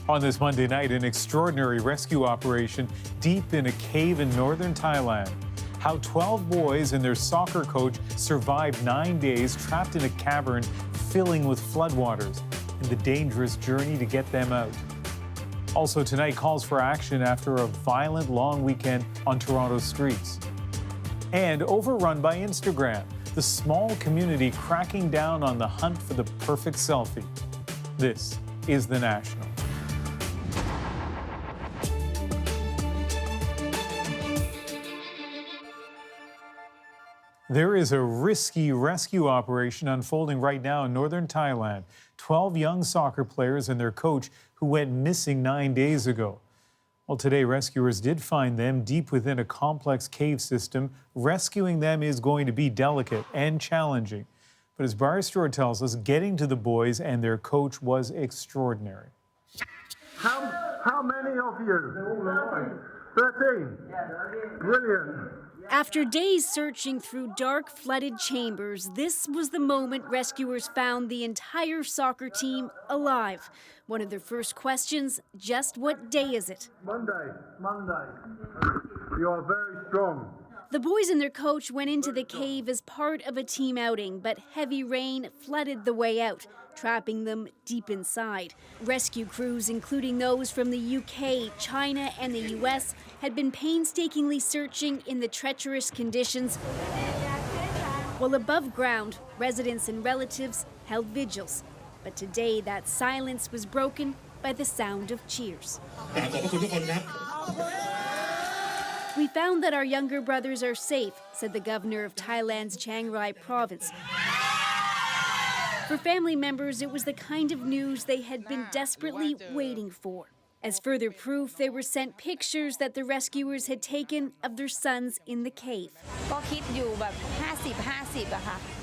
On this Monday night, an extraordinary rescue operation deep in a cave in northern Thailand. How 12 boys and their soccer coach survived 9 days trapped in a cavern filling with floodwaters, and the dangerous journey to get them out. Also tonight, calls for action after a violent long weekend on Toronto's streets. And overrun by Instagram, the small community cracking down on the hunt for the perfect selfie. This is The National. There is a risky rescue operation unfolding right now in northern Thailand. 12 young soccer players and their coach who went missing 9 days ago. Well, today rescuers did find them deep within a complex cave system. Rescuing them is going to be delicate and challenging. But as Briar Stewart tells us, getting to the boys and their coach was extraordinary. How many of you? 13. Brilliant. After days searching through dark, flooded chambers, this was the moment rescuers found the entire soccer team alive. One of their first questions, just what day is it? Monday. You are very strong. The boys and their coach went into the cave as part of a team outing, but heavy rain flooded the way out, trapping them deep inside. Rescue crews, including those from the UK, China, and the US, had been painstakingly searching in the treacherous conditions, while above ground, residents and relatives held vigils. But today, that silence was broken by the sound of cheers. We found that our younger brothers are safe, said the governor of Thailand's Chiang Rai province. For family members, it was the kind of news they had been desperately waiting for. As further proof, they were sent pictures that the rescuers had taken of their sons in the cave.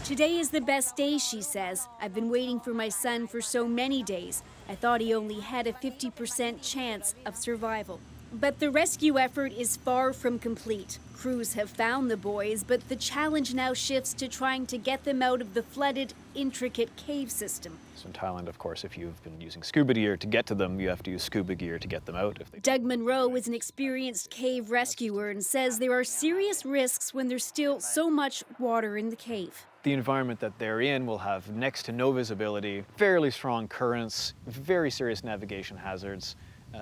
Today is the best day, she says. I've been waiting for my son for so many days. I thought he only had a 50% chance of survival. But the rescue effort is far from complete. Crews have found the boys, but the challenge now shifts to trying to get them out of the flooded, intricate cave system. So in Thailand, of course, if you've been using scuba gear to get to them, you have to use scuba gear to get them out. Doug Monroe is an experienced cave rescuer and says there are serious risks when there's still so much water in the cave. The environment that they're in will have next to no visibility, fairly strong currents, very serious navigation hazards.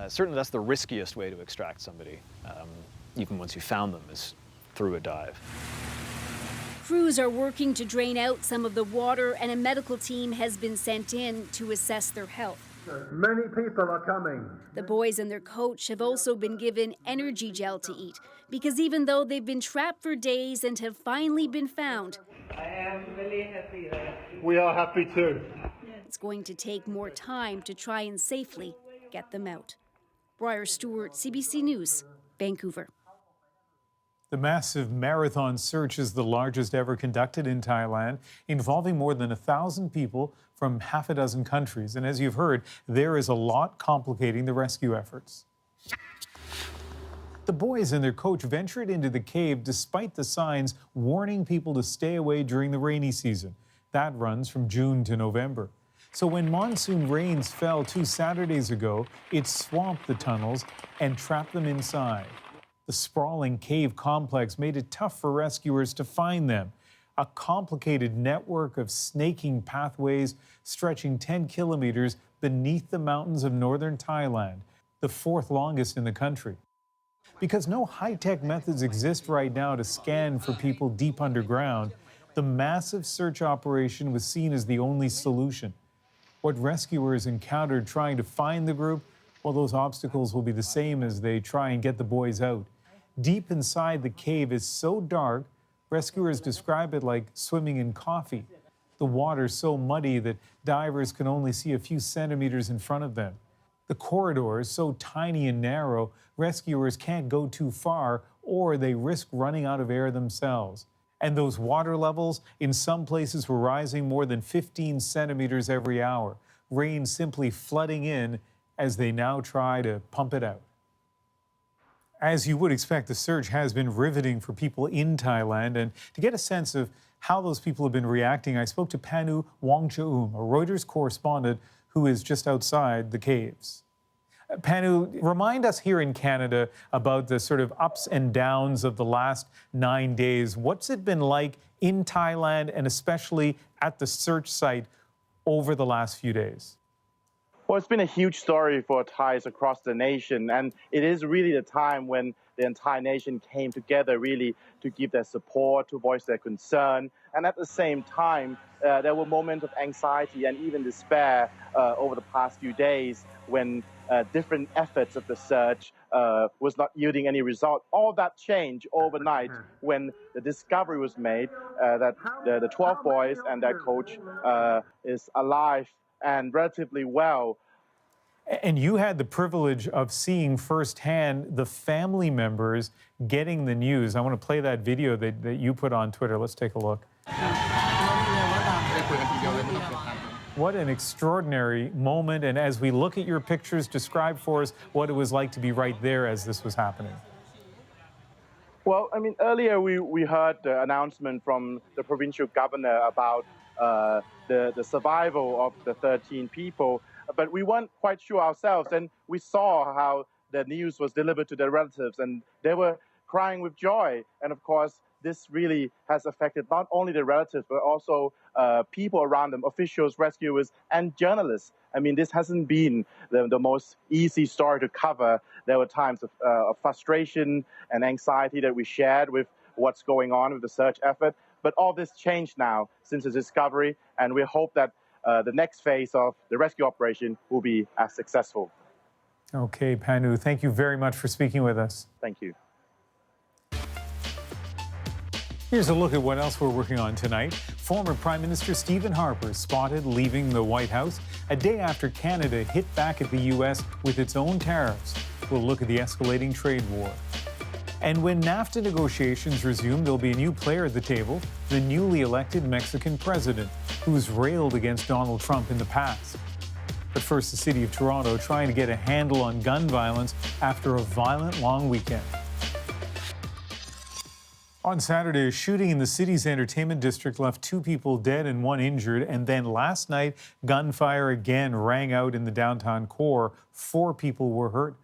Certainly that's the riskiest way to extract somebody, even once you found them, is through a dive. Crews are working to drain out some of the water, and a medical team has been sent in to assess their health. Many people are coming. The boys and their coach have also been given energy gel to eat, because even though they've been trapped for days and have finally been found, I am really happy. We are happy too. It's going to take more time to try and safely get them out. Briar Stewart, CBC News, Vancouver. The massive marathon search is the largest ever conducted in Thailand, involving more than 1,000 people from half a dozen countries. And as you've heard, there is a lot complicating the rescue efforts. The boys and their coach ventured into the cave despite the signs warning people to stay away during the rainy season. That runs from June to November. So when monsoon rains fell 2 Saturdays ago, it swamped the tunnels and trapped them inside. The sprawling cave complex made it tough for rescuers to find them. A complicated network of snaking pathways stretching 10 kilometers beneath the mountains of northern Thailand, the 4th longest in the country. Because no high-tech methods exist right now to scan for people deep underground, the massive search operation was seen as the only solution. What rescuers encountered trying to find the group, well, those obstacles will be the same as they try and get the boys out. Deep inside the cave is so dark, rescuers describe it like swimming in coffee. The water's so muddy that divers can only see a few centimeters in front of them. The corridor is so tiny and narrow, rescuers can't go too far or they risk running out of air themselves. And those water levels in some places were rising more than 15 centimeters every hour, rain simply flooding in as they now try to pump it out. As you would expect, the search has been riveting for people in Thailand, and to get a sense of how those people have been reacting, I spoke to Panu Wongchaum, a Reuters correspondent who is just outside the caves. Panu, remind us here in Canada about the sort of ups and downs of the last 9 days. What's it been like in Thailand and especially at the search site over the last few days? Well, it's been a huge story for Thais across the nation, and it is really the time when the entire nation came together really to give their support, to voice their concern. And at the same time, there were moments of anxiety and even despair over the past few days when different efforts of the search was not yielding any result. All that changed overnight when the discovery was made that the 12 boys and their coach is alive and relatively well. And you had the privilege of seeing firsthand the family members getting the news. I want to play that video that you put on Twitter. Let's take a look. What an extraordinary moment. And as we look at your pictures, describe for us what it was like to be right there as this was happening. Well, I mean, earlier we heard the announcement from the provincial governor about the survival of the 13 people, but we weren't quite sure ourselves. And we saw how the news was delivered to their relatives, and they were crying with joy. And of course, this really has affected not only the relatives, but also people around them, officials, rescuers, and journalists. I mean, this hasn't been the most easy story to cover. There were times of frustration and anxiety that we shared with what's going on with the search effort. But all this changed now since the discovery, and we hope that the next phase of the rescue operation will be as successful. Okay, Panu, thank you very much for speaking with us. Thank you. Here's a look at what else we're working on tonight. Former Prime Minister Stephen Harper spotted leaving the White House a day after Canada hit back at the U.S. with its own tariffs. We'll look at the escalating trade war. And when NAFTA negotiations resume, there'll be a new player at the table, the newly elected Mexican president, who's railed against Donald Trump in the past. But first, the city of Toronto trying to get a handle on gun violence after a violent long weekend. On Saturday, a shooting in the city's entertainment district left 2 people dead and 1 injured. And then last night, gunfire again rang out in the downtown core. 4 people were hurt.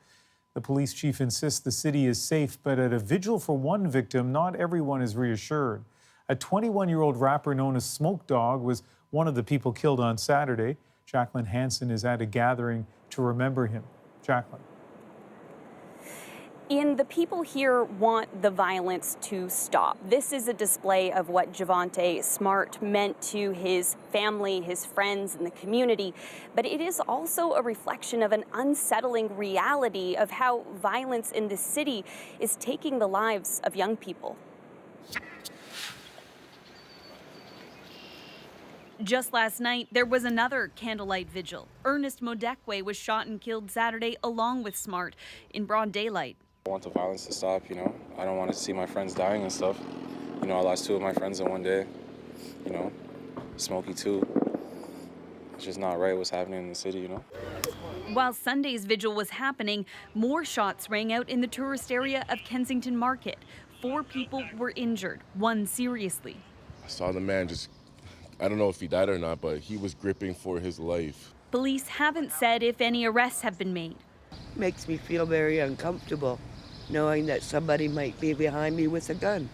The police chief insists the city is safe, but at a vigil for 1 victim, not everyone is reassured. A 21-year-old rapper known as Smoke Dogg was one of the people killed on Saturday. Jacqueline Hansen is at a gathering to remember him. Jacqueline. Ian, the people here want the violence to stop. This is a display of what Javonte Smart meant to his family, his friends, and the community. But it is also a reflection of an unsettling reality of how violence in this city is taking the lives of young people. Just last night, there was another candlelight vigil. Ernest Modekwe was shot and killed Saturday along with Smart in broad daylight. I want the violence to stop, I don't want to see my friends dying and stuff. I lost 2 of my friends in one day, Smokey too. It's just not right what's happening in the city, While Sunday's vigil was happening, more shots rang out in the tourist area of Kensington Market. 4 people were injured, 1 seriously. I saw the man I don't know if he died or not, but he was gripping for his life. Police haven't said if any arrests have been made. Makes me feel very uncomfortable, knowing that somebody might be behind me with a gun.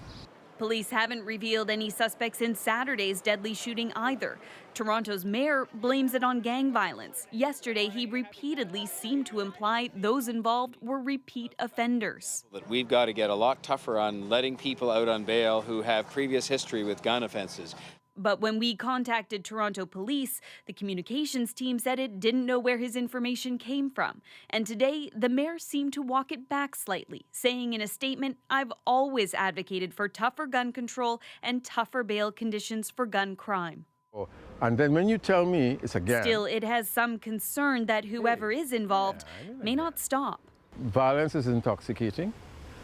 Police haven't revealed any suspects in Saturday's deadly shooting either. Toronto's mayor blames it on gang violence. Yesterday, he repeatedly seemed to imply those involved were repeat offenders. We've got to get a lot tougher on letting people out on bail who have previous history with gun offenses. But when we contacted Toronto police, the communications team said it didn't know where his information came from. And today, the mayor seemed to walk it back slightly, saying in a statement, "I've always advocated for tougher gun control and tougher bail conditions for gun crime." And then when you tell me it's a gang. Still, it has some concern that whoever is involved may not stop. Violence is intoxicating.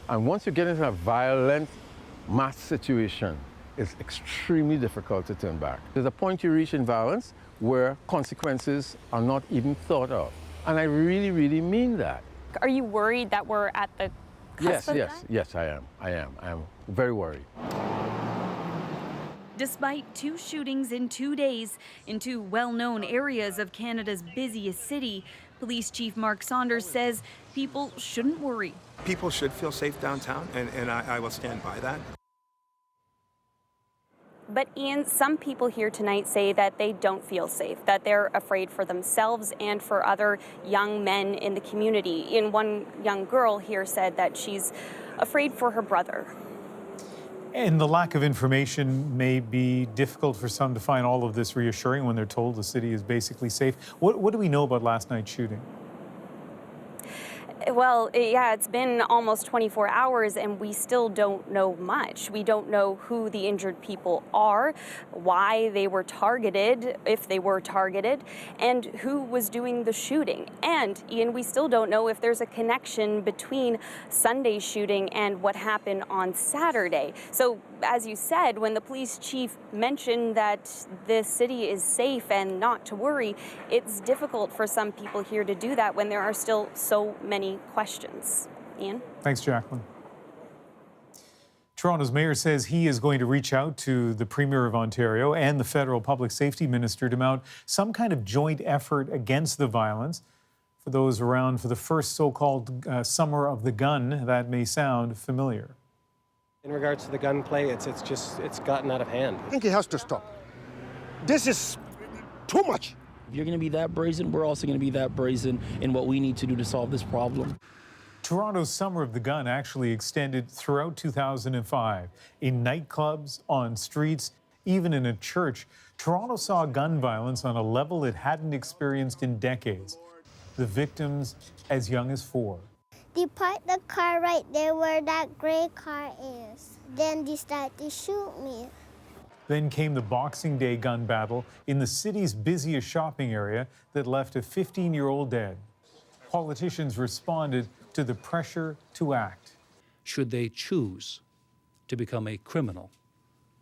And once you get into a violent mass situation, it's extremely difficult to turn back. There's a point you reach in violence where consequences are not even thought of. And I really, really mean that. Are you worried that we're at the cusp of that? Yes, I am. I am very worried. Despite 2 shootings in 2 days in 2 well-known areas of Canada's busiest city, Police Chief Mark Saunders says people shouldn't worry. People should feel safe downtown, and I will stand by that. But Ian, some people here tonight say that they don't feel safe, that they're afraid for themselves and for other young men in the community. And one young girl here said that she's afraid for her brother. And the lack of information may be difficult for some to find all of this reassuring when they're told the city is basically safe. What do we know about last night's shooting? Well, yeah, it's been almost 24 hours and we still don't know much. We don't know who the injured people are, why they were targeted, if they were targeted, and who was doing the shooting. And, Ian, we still don't know if there's a connection between Sunday's shooting and what happened on Saturday. So, as you said, when the police chief mentioned that the city is safe and not to worry, it's difficult for some people here to do that when there are still so many questions. Ian? Thanks, Jacqueline. Toronto's mayor says he is going to reach out to the Premier of Ontario and the federal public safety minister to mount some kind of joint effort against the violence. For those around for the first so-called Summer of the Gun, that may sound familiar. In regards to the gunplay, it's gotten out of hand. I think it has to stop. This is too much. If you're going to be that brazen, we're also going to be that brazen in what we need to do to solve this problem. Toronto's Summer of the Gun actually extended throughout 2005. In nightclubs, on streets, even in a church, Toronto saw gun violence on a level it hadn't experienced in decades. The victims as young as 4. They parked the car right there where that gray car is. Then they started to shoot me. Then came the Boxing Day gun battle in the city's busiest shopping area that left a 15-year-old dead. Politicians responded to the pressure to act. Should they choose to become a criminal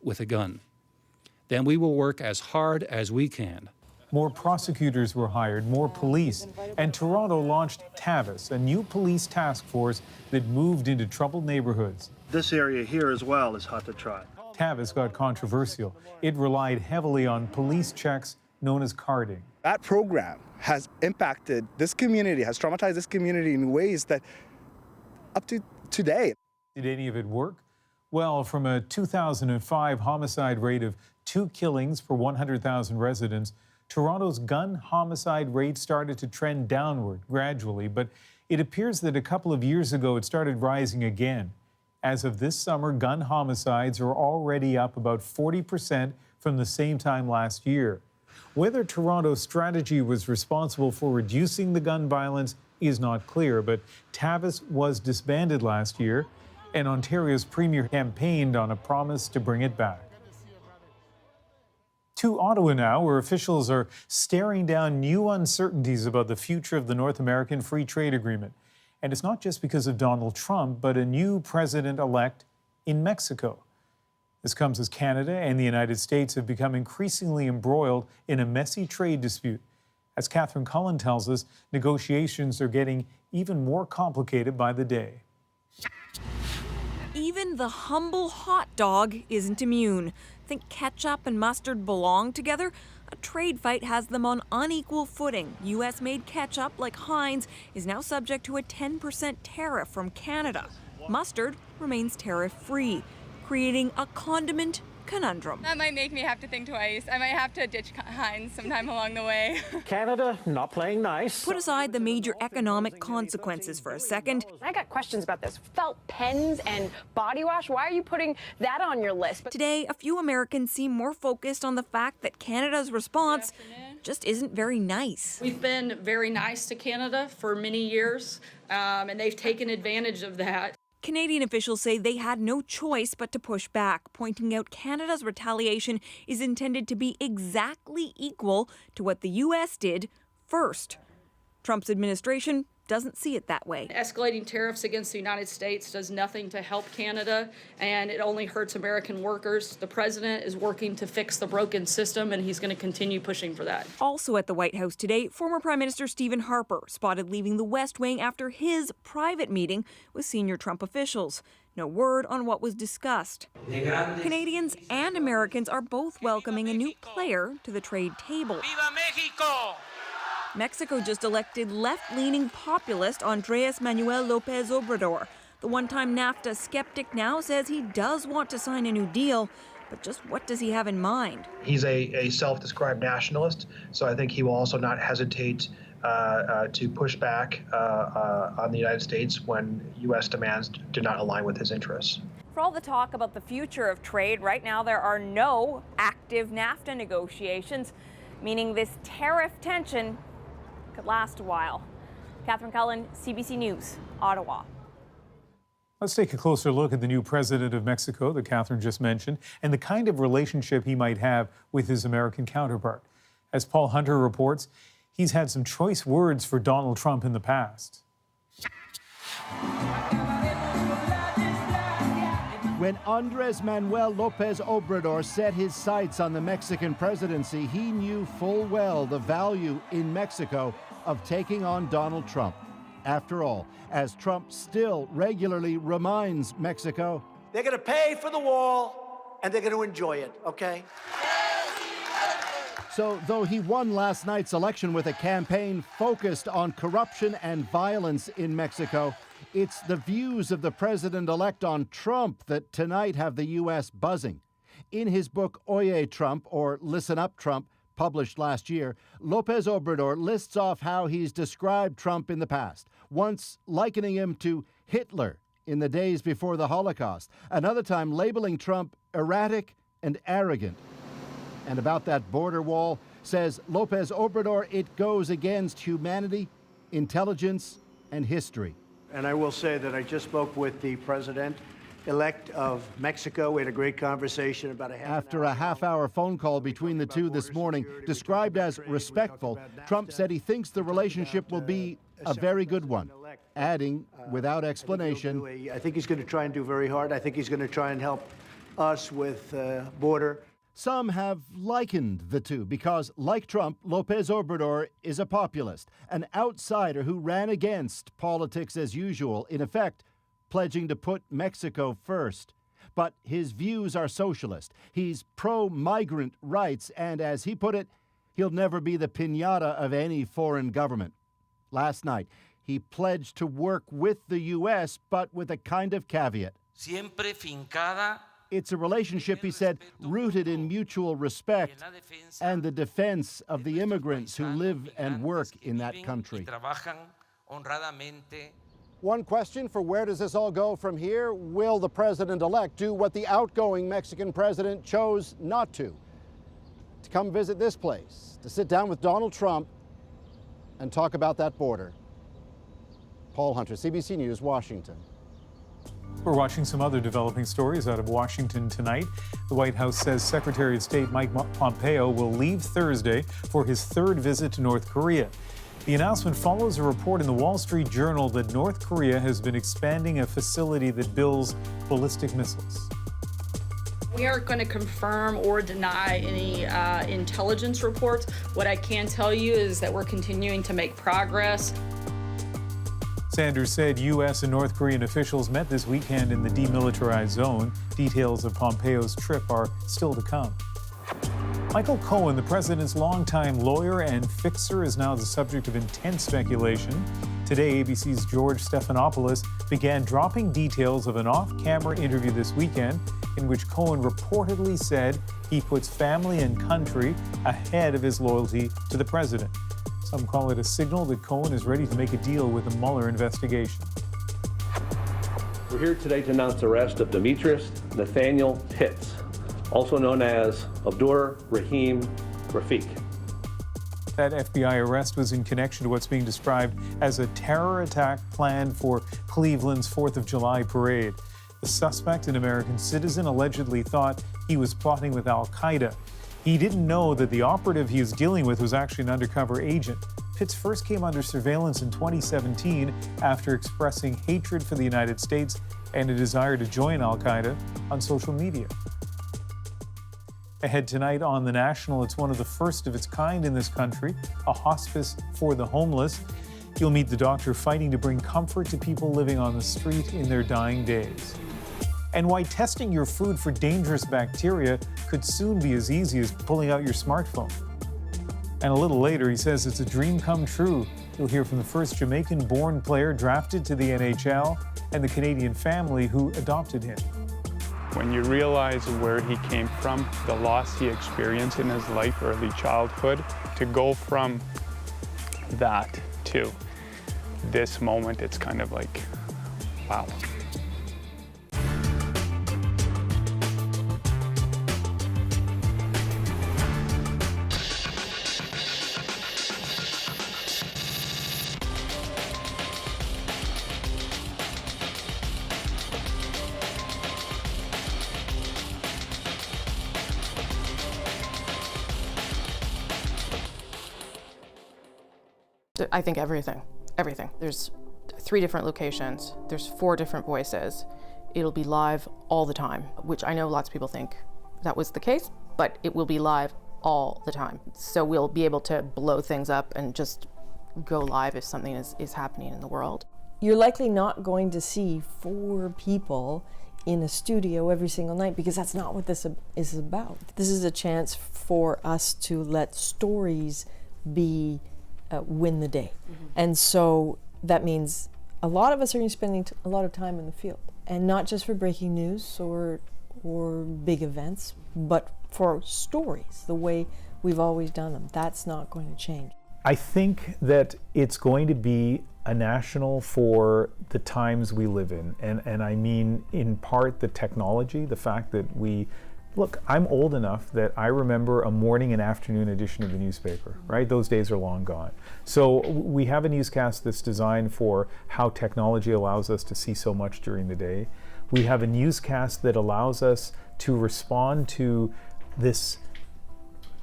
with a gun, then we will work as hard as we can. More prosecutors were hired, more police, and Toronto launched TAVIS, a new police task force that moved into troubled neighborhoods. This area here as well is hot to try. TAVIS got controversial. It relied heavily on police checks known as carding. That program has impacted this community, has traumatized this community in ways that up to today. Did any of it work? Well, from a 2005 homicide rate of 2 killings per 100,000 residents, Toronto's gun homicide rate started to trend downward gradually, but it appears that a couple of years ago it started rising again. As of this summer, gun homicides are already up about 40% from the same time last year. Whether Toronto's strategy was responsible for reducing the gun violence is not clear, but TAVIS was disbanded last year, and Ontario's Premier campaigned on a promise to bring it back. To Ottawa now, where officials are staring down new uncertainties about the future of the North American Free Trade Agreement. And it's not just because of Donald Trump, but a new president-elect in Mexico. This comes as Canada and the United States have become increasingly embroiled in a messy trade dispute. As Catherine Cullen tells us, negotiations are getting even more complicated by the day. Even the humble hot dog isn't immune. Think ketchup and mustard belong together? A trade fight has them on unequal footing. U.S.-made ketchup, like Heinz, is now subject to a 10% tariff from Canada. Mustard remains tariff-free, creating a condiment conundrum. That might make me have to think twice. I might have to ditch Heinz sometime along the way. Canada not playing nice. Put aside the major economic consequences for a second. I got questions about this. Felt pens and body wash. Why are you putting that on your list? Today, a few Americans seem more focused on the fact that Canada's response just isn't very nice. We've been very nice to Canada for many years, and they've taken advantage of that. Canadian officials say they had no choice but to push back, pointing out Canada's retaliation is intended to be exactly equal to what the U.S. did first. Trump's administration doesn't see it that way. Escalating tariffs against the United States does nothing to help Canada, and it only hurts American workers. The president is working to fix the broken system, and he's going to continue pushing for that. Also at the White House today, former Prime Minister Stephen Harper spotted leaving the West Wing after his private meeting with senior Trump officials. No word on what was discussed. Canadians and Americans are both welcoming a new player to the trade table. Viva Mexico! Mexico just elected left-leaning populist Andrés Manuel López Obrador. The one-time NAFTA skeptic now says he does want to sign a new deal, but just what does he have in mind? He's a self-described nationalist, so I think he will also not hesitate to push back on the United States when U.S. demands do not align with his interests. For all the talk about the future of trade, right now there are no active NAFTA negotiations, meaning this tariff tension could last a while. Catherine Cullen, CBC News, Ottawa. Let's take a closer look at the new president of Mexico that Catherine just mentioned and the kind of relationship he might have with his American counterpart. As Paul Hunter reports, he's had some choice words for Donald Trump in the past. When Andrés Manuel López Obrador set his sights on the Mexican presidency, he knew full well the value in Mexico of taking on Donald Trump. After all, as Trump still regularly reminds Mexico, They're going to pay for the wall, and they're going to enjoy it, okay? So, though he won last night's election with a campaign focused on corruption and violence in Mexico, it's the views of the president-elect on Trump that tonight have the U.S. buzzing. In his book, Oye Trump, or Listen Up Trump, published last year, López Obrador lists off how he's described Trump in the past, once likening him to Hitler in the days before the Holocaust, another time labeling Trump erratic and arrogant. And about that border wall, says López Obrador, it goes against humanity, intelligence, and history. And I will say that I just spoke with the president-elect of Mexico. We had a great conversation about After a half-hour phone call between the two this morning, described as respectful, Trump said he thinks the relationship will be a very good one, adding, without explanation, I think he's going to try and do very hard. I think he's going to try and help us with border. Some have likened the two because, like Trump, López Obrador is a populist, an outsider who ran against politics as usual, in effect, pledging to put Mexico first. But his views are socialist. He's pro-migrant rights, and as he put it, he'll never be the piñata of any foreign government. Last night, he pledged to work with the U.S., but with a kind of caveat. Siempre fincada. It's a relationship, he said, rooted in mutual respect and the defense of the immigrants who live and work in that country. One question for where does this all go from here? Will the president-elect do what the outgoing Mexican president chose not to? To come visit this place, to sit down with Donald Trump and talk about that border. Paul Hunter, CBC News, Washington. We're watching some other developing stories out of Washington tonight. The White House says Secretary of State Mike Pompeo will leave Thursday for his third visit to North Korea. The announcement follows a report in the Wall Street Journal that North Korea has been expanding a facility that builds ballistic missiles. We aren't going to confirm or deny any intelligence reports. What I can tell you is that we're continuing to make progress. Sanders said U.S. and North Korean officials met this weekend in the demilitarized zone. Details of Pompeo's trip are still to come. Michael Cohen, the president's longtime lawyer and fixer, is now the subject of intense speculation. Today, ABC's George Stephanopoulos began dropping details of an off-camera interview this weekend in which Cohen reportedly said he puts family and country ahead of his loyalty to the president. Some call it a signal that Cohen is ready to make a deal with the Mueller investigation. We're here today to announce the arrest of Demetrius Nathaniel Pitts, also known as Abdur Rahim Rafiq. That FBI arrest was in connection to what's being described as a terror attack planned for Cleveland's 4th of July parade. The suspect, an American citizen, allegedly thought he was plotting with al-Qaeda. He didn't know that the operative he was dealing with was actually an undercover agent. Pitts first came under surveillance in 2017 after expressing hatred for the United States and a desire to join al-Qaeda on social media. Ahead tonight on The National, it's one of the first of its kind in this country, a hospice for the homeless. You'll meet the doctor fighting to bring comfort to people living on the street in their dying days. And why testing your food for dangerous bacteria could soon be as easy as pulling out your smartphone. And a little later, he says it's a dream come true. You'll hear from the first Jamaican-born player drafted to the NHL and the Canadian family who adopted him. When you realize where he came from, the loss he experienced in his life, early childhood, to go from that to this moment, it's kind of like, wow. I think everything. There's 3 different locations. There's 4 different voices. It'll be live all the time, which I know lots of people think that was the case, but it will be live all the time. So we'll be able to blow things up and just go live if something is happening in the world. You're likely not going to see 4 people in a studio every single night because that's not what this is about. This is a chance for us to let stories be win the day. And so that means a lot of us are going to be spending a lot of time in the field, and not just for breaking news or big events, but for stories, the way we've always done them. That's not going to change. I think that it's going to be a national for the times we live in, and I mean in part the technology, the fact that look, I'm old enough that I remember a morning and afternoon edition of the newspaper, right? Those days are long gone. So we have a newscast that's designed for how technology allows us to see so much during the day. We have a newscast that allows us to respond to this,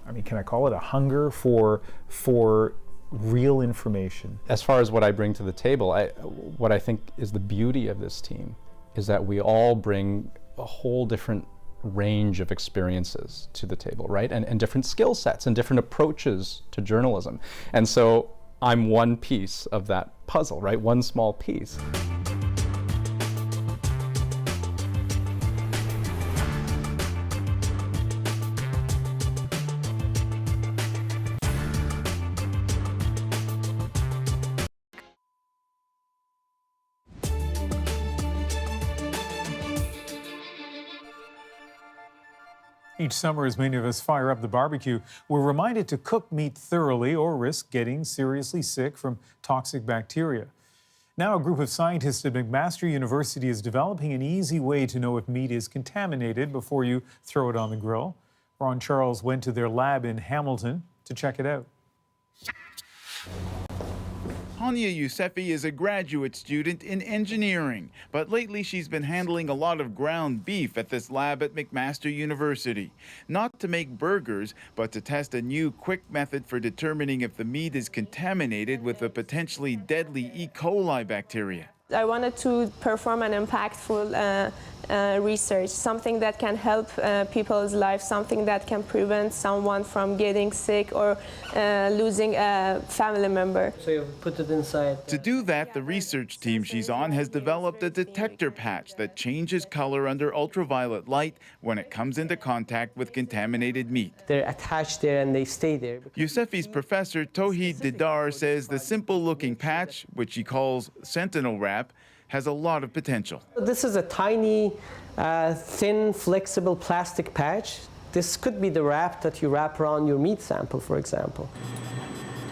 I mean, can I call it a hunger for real information? As far as what I bring to the table, what I think is the beauty of this team is that we all bring a whole different range of experiences to the table, right? And different skill sets and different approaches to journalism. And so I'm one piece of that puzzle, right? One small piece. Each summer, as many of us fire up the barbecue, we're reminded to cook meat thoroughly or risk getting seriously sick from toxic bacteria. Now, a group of scientists at McMaster University is developing an easy way to know if meat is contaminated before you throw it on the grill. Ron Charles went to their lab in Hamilton to check it out. Hania Yousefi is a graduate student in engineering, but lately she's been handling a lot of ground beef at this lab at McMaster University. Not to make burgers, but to test a new quick method for determining if the meat is contaminated with a potentially deadly E. coli bacteria. I wanted to perform an impactful research, something that can help people's lives, something that can prevent someone from getting sick or losing a family member. So you put it inside. To do that, the research team she's on has developed a detector patch that changes color under ultraviolet light when it comes into contact with contaminated meat. They're attached there and they stay there. Yousefi's professor, Tohid Didar, says the simple-looking patch, which he calls Sentinel Wrap, has a lot of potential. This is a tiny, thin, flexible plastic patch. This could be the wrap that you wrap around your meat sample, for example.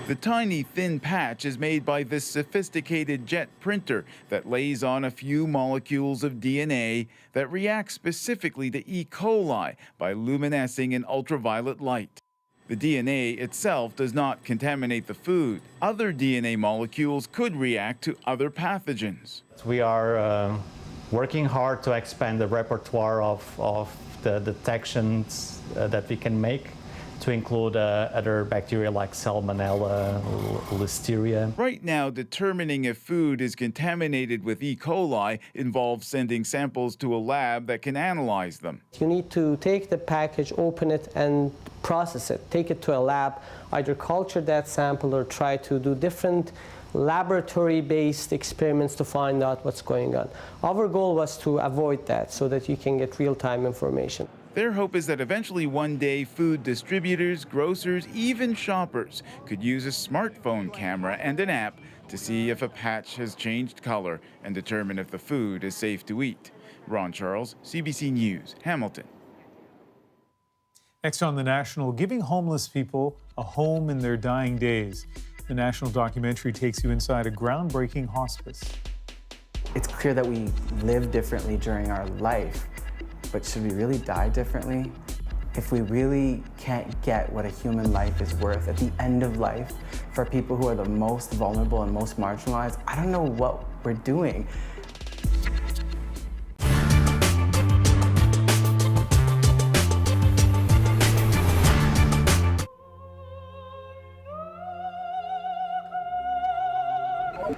The tiny, thin patch is made by this sophisticated jet printer that lays on a few molecules of DNA that react specifically to E. coli by luminescing in ultraviolet light. The DNA itself does not contaminate the food. Other DNA molecules could react to other pathogens. We are working hard to expand the repertoire of the detections that we can make to include other bacteria like Salmonella, Listeria. Right now, determining if food is contaminated with E. coli involves sending samples to a lab that can analyze them. You need to take the package, open it, and process it. Take it to a lab, either culture that sample or try to do different laboratory-based experiments to find out what's going on. Our goal was to avoid that so that you can get real-time information. Their hope is that eventually one day food distributors, grocers, even shoppers could use a smartphone camera and an app to see if a patch has changed color and determine if the food is safe to eat. Ron Charles, CBC News, Hamilton. Next on The National, giving homeless people a home in their dying days. The National documentary takes you inside a groundbreaking hospice. It's clear that we live differently during our life, but should we really die differently? If we really can't get what a human life is worth at the end of life for people who are the most vulnerable and most marginalized, I don't know what we're doing.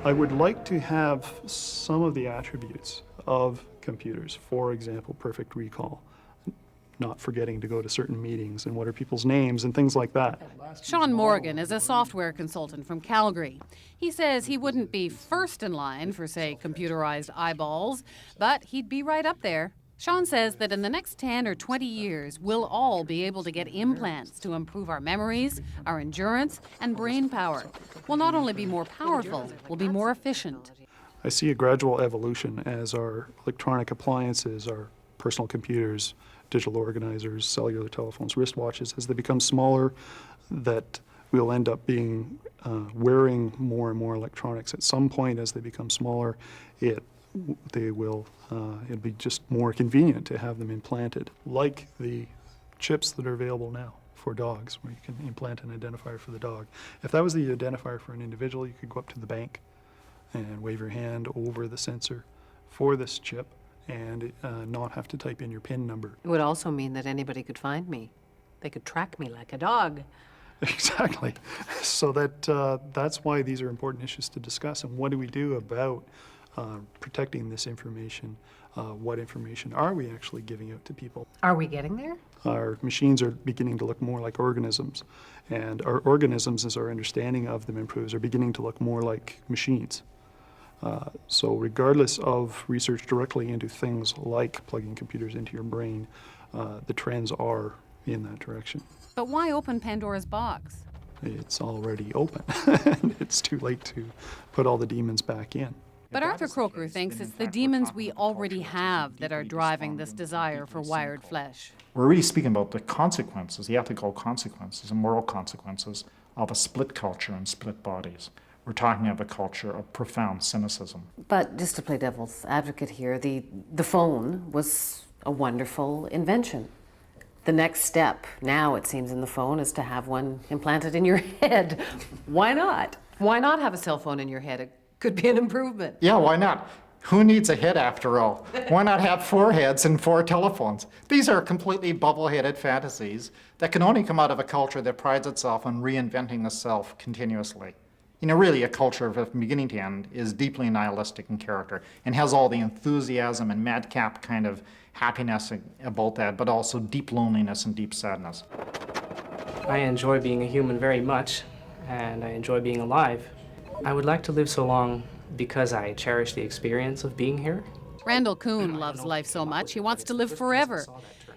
I would like to have some of the attributes of computers, for example, perfect recall, not forgetting to go to certain meetings, and what are people's names and things like that. Sean Morgan is a software consultant from Calgary. He says he wouldn't be first in line for, say, computerized eyeballs, but he'd be right up there. Sean says that in the next 10 or 20 years, we'll all be able to get implants to improve our memories, our endurance, and brain power. We'll not only be more powerful, we'll be more efficient. I see a gradual evolution as our electronic appliances, our personal computers, digital organizers, cellular telephones, wristwatches, as they become smaller, that we'll end up being wearing more and more electronics. At some point, as they become smaller, it'll be just more convenient to have them implanted, like the chips that are available now for dogs, where you can implant an identifier for the dog. If that was the identifier for an individual, you could go up to the bank and wave your hand over the sensor for this chip and not have to type in your PIN number. It would also mean that anybody could find me. They could track me like a dog. Exactly. So that's why these are important issues to discuss. And what do we do about protecting this information? What information are we actually giving out to people? Are we getting there? Our machines are beginning to look more like organisms. And our organisms, as our understanding of them improves, are beginning to look more like machines. So regardless of research directly into things like plugging computers into your brain, the trends are in that direction. But why open Pandora's box? It's already open. It's too late to put all the demons back in. But Arthur Croker thinks it's the demons we already have that are driving this desire for wired flesh. We're really speaking about the consequences, the ethical consequences and moral consequences of a split culture and split bodies. We're talking of a culture of profound cynicism. But just to play devil's advocate here, the phone was a wonderful invention. The next step now, it seems, in the phone is to have one implanted in your head. Why not? Why not have a cell phone in your head? It could be an improvement. Yeah, why not? Who needs a head after all? Why not have 4 heads and 4 telephones? These are completely bubble-headed fantasies that can only come out of a culture that prides itself on reinventing the self continuously. You know, really a culture from beginning to end is deeply nihilistic in character and has all the enthusiasm and madcap kind of happiness about that, but also deep loneliness and deep sadness. I enjoy being a human very much, and I enjoy being alive. I would like to live so long because I cherish the experience of being here. Randall Kuhn loves life so much he wants to live forever.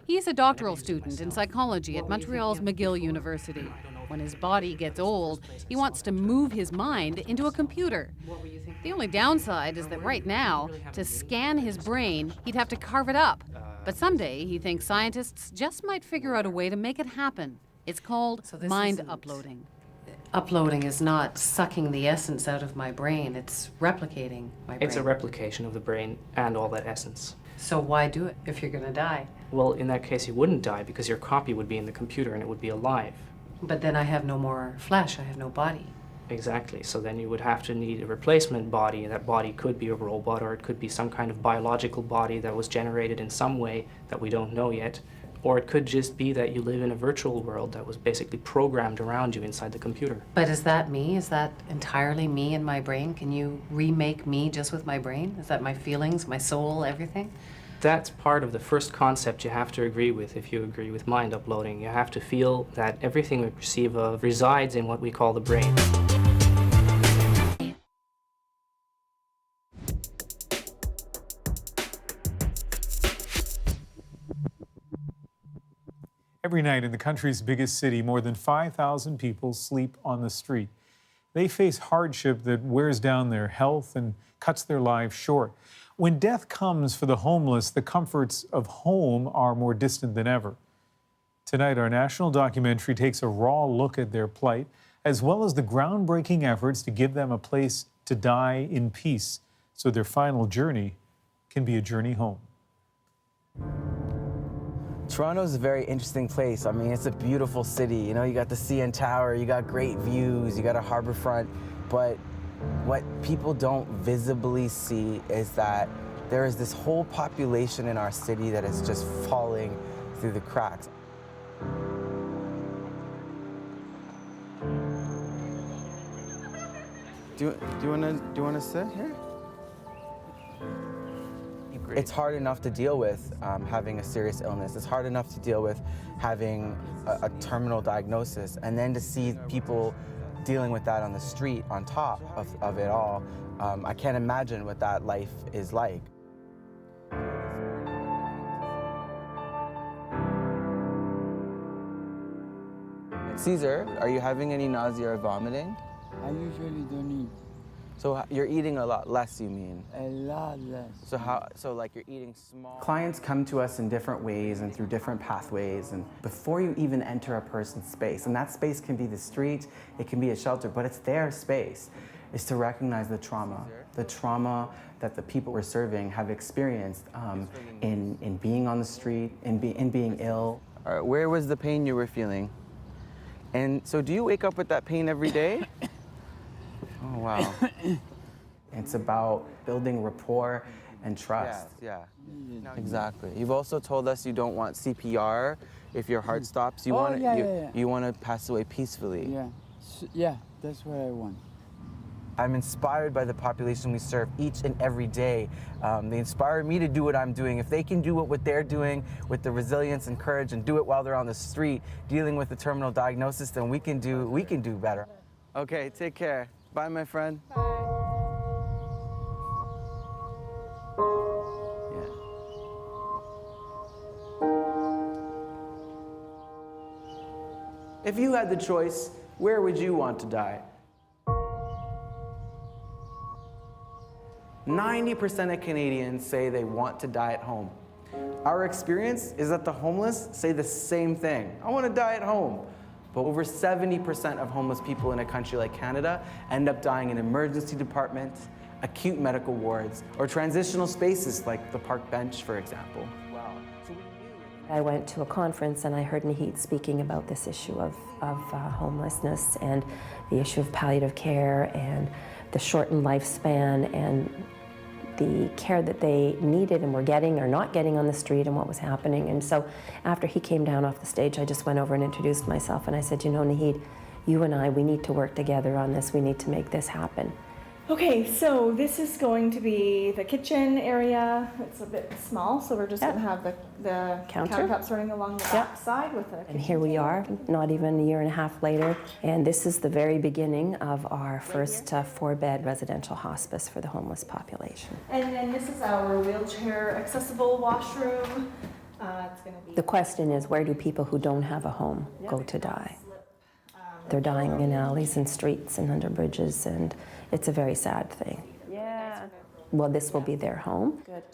He's a doctoral student in psychology at Montreal's McGill University. When his body gets old, he wants to move his mind into a computer. The only downside is that right now, to scan his brain, he'd have to carve it up. But someday, he thinks scientists just might figure out a way to make it happen. It's called mind uploading. Uploading is not sucking the essence out of my brain, it's replicating my brain. It's a replication of the brain and all that essence. So why do it if you're gonna die? Well, in that case, you wouldn't die because your copy would be in the computer and it would be alive. But then I have no more flesh, I have no body. Exactly, so then you would have to need a replacement body, and that body could be a robot, or it could be some kind of biological body that was generated in some way that we don't know yet. Or it could just be that you live in a virtual world that was basically programmed around you inside the computer. But is that me? Is that entirely me and my brain? Can you remake me just with my brain? Is that my feelings, my soul, everything? That's part of the first concept you have to agree with if you agree with mind uploading. You have to feel that everything we perceive of resides in what we call the brain. Every night in the country's biggest city, more than 5,000 people sleep on the street. They face hardship that wears down their health and cuts their lives short. When death comes for the homeless, the comforts of home are more distant than ever. Tonight, our national documentary takes a raw look at their plight, as well as the groundbreaking efforts to give them a place to die in peace, so their final journey can be a journey home. Toronto is a very interesting place. I mean, it's a beautiful city. You know, you got the CN Tower, you got great views, you got a harbor front, but what people don't visibly see is that there is this whole population in our city that is just falling through the cracks. Do you wanna sit here? It's hard enough to deal with having a serious illness. It's hard enough to deal with having a terminal diagnosis, and then to see people dealing with that on the street on top of it all. I can't imagine what that life is like. Caesar, are you having any nausea or vomiting? I usually don't eat. So you're eating a lot less, you mean? A lot less. So like you're eating small? Clients come to us in different ways and through different pathways, and before you even enter a person's space, and that space can be the street, it can be a shelter, but it's their space, is to recognize the trauma that the people we're serving have experienced in being on the street, in being ill. All right, where was the pain you were feeling? And so do you wake up with that pain every day? Oh, wow. It's about building rapport and trust. Yeah, exactly. You've also told us you don't want CPR if your heart stops. You want to pass away peacefully. Yeah, that's what I want. I'm inspired by the population we serve each and every day. They inspire me to do what I'm doing. If they can do what they're doing with the resilience and courage and do it while they're on the street dealing with the terminal diagnosis, then we can do better. Okay, take care. Bye, my friend. Bye. Yeah. If you had the choice, where would you want to die? 90% of Canadians say they want to die at home. Our experience is that the homeless say the same thing. I want to die at home. But over 70% of homeless people in a country like Canada end up dying in emergency departments, acute medical wards, or transitional spaces like the park bench, for example. Wow. I went to a conference and I heard Naheed speaking about this issue of homelessness and the issue of palliative care and the shortened lifespan and the care that they needed and were getting or not getting on the street and what was happening. And so after he came down off the stage, I just went over and introduced myself and I said, you know, Naheed, you and I, we need to work together on this. We need to make this happen. Okay, so this is going to be the kitchen area. It's a bit small, so we're just going to have the countertops running along the back side with a And here we are, not even a year and a half later, and this is the very beginning of our first 4-bed residential hospice for the homeless population. And then this is our wheelchair accessible washroom. It's going to be. The question is, where do people who don't have a home go to die? They're dying in alleys and streets and under bridges, and it's a very sad thing. Yeah. Well, this will be their home. Good.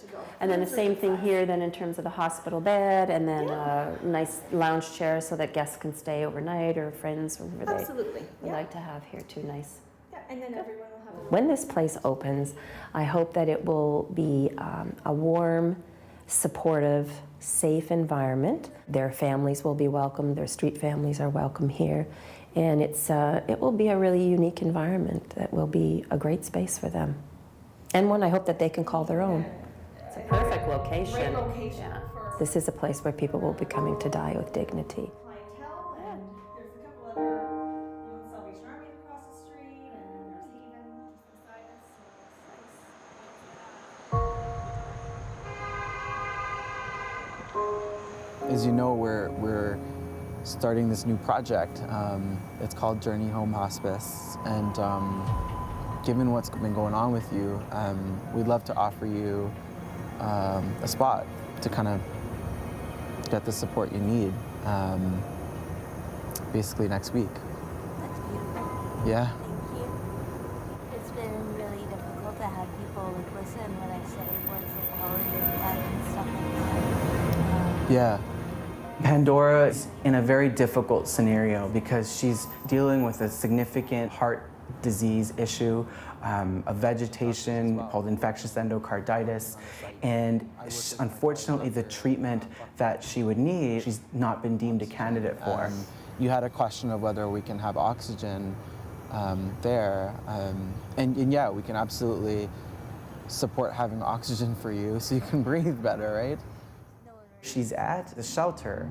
And then the same thing here then in terms of the hospital bed and then a nice lounge chair so that guests can stay overnight or friends or whatever Absolutely. they like to have here too. Nice. Yeah, and then everyone will have When this place opens, I hope that it will be a warm, supportive, safe environment. Their families will be welcome. Their street families are welcome here. And it will be a really unique environment that will be a great space for them. And one I hope that they can call their own. It's a perfect location. Great location. Yeah. This is a place where people will be coming to die with dignity. clientele, and there's a couple other Salvation Army across the street, and there's Haven just beside us. So it's nice. As you know, we're starting this new project. It's called Journey Home Hospice, and given what's been going on with you, we'd love to offer you a spot to kind of get the support you need. basically next week. That's beautiful. Yeah. Thank you. It's been really difficult to have people like listen when I say what's the quality of life and stuff like that. Yeah. Pandora is in a very difficult scenario because she's dealing with a significant heart disease issue, a vegetation called infectious endocarditis, and unfortunately the treatment that she would need, she's not been deemed a candidate for. You had a question of whether we can have oxygen there, and yeah, we can absolutely support having oxygen for you so you can breathe better, right? She's at the shelter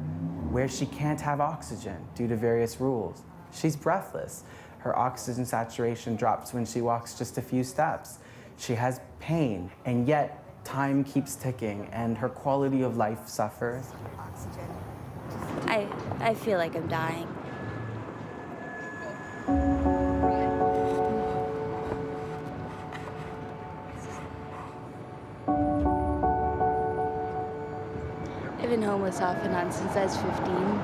where she can't have oxygen due to various rules. She's breathless. Her oxygen saturation drops when she walks just a few steps. She has pain, and yet time keeps ticking and her quality of life suffers. I feel like I'm dying. I've been homeless off and on since I was 15.